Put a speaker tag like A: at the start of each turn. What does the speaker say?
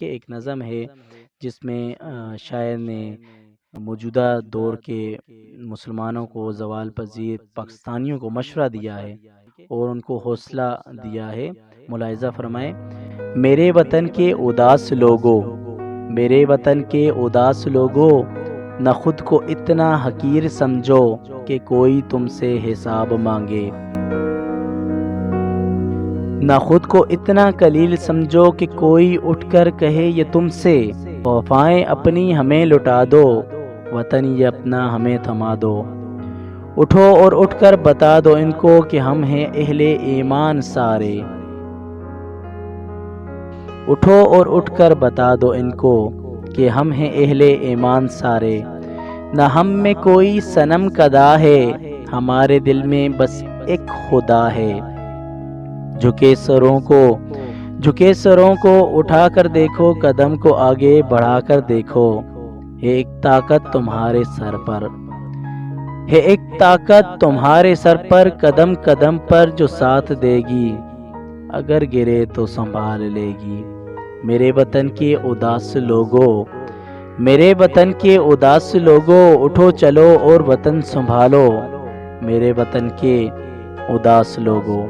A: کہ ایک نظم ہے جس میں شاعر نے موجودہ دور کے مسلمانوں کو، زوال پذیر پاکستانیوں کو مشورہ دیا ہے اور ان کو حوصلہ دیا ہے۔ ملاحظہ فرمائیں: میرے وطن کے اداس لوگوں، میرے وطن کے اداس لوگوں، نہ خود کو اتنا حقیر سمجھو کہ کوئی تم سے حساب مانگے، نہ خود کو اتنا قلیل سمجھو کہ کوئی اٹھ کر کہے یہ تم سے، وفائیں اپنی ہمیں لٹا دو، وطن یہ اپنا ہمیں تھما دو۔ اٹھو اور اٹھ کر بتا دو ان کو کہ ہم ہیں اہل ایمان سارے، اٹھو اور اٹھ کر بتا دو ان کو کہ ہم ہیں اہل ایمان سارے۔ نہ ہم میں کوئی صنم کدا ہے، ہمارے دل میں بس ایک خدا ہے۔ جھکے سروں کو اٹھا کر دیکھو، قدم کو آگے بڑھا کر دیکھو، ہے ایک طاقت تمہارے سر پر، ہے ایک طاقت تمہارے سر پر، قدم قدم پر جو ساتھ دے گی، اگر گرے تو سنبھال لے گی۔ میرے وطن کے اداس لوگوں، میرے وطن کے اداس لوگوں، اٹھو چلو اور وطن سنبھالو، میرے وطن کے اداس لوگوں۔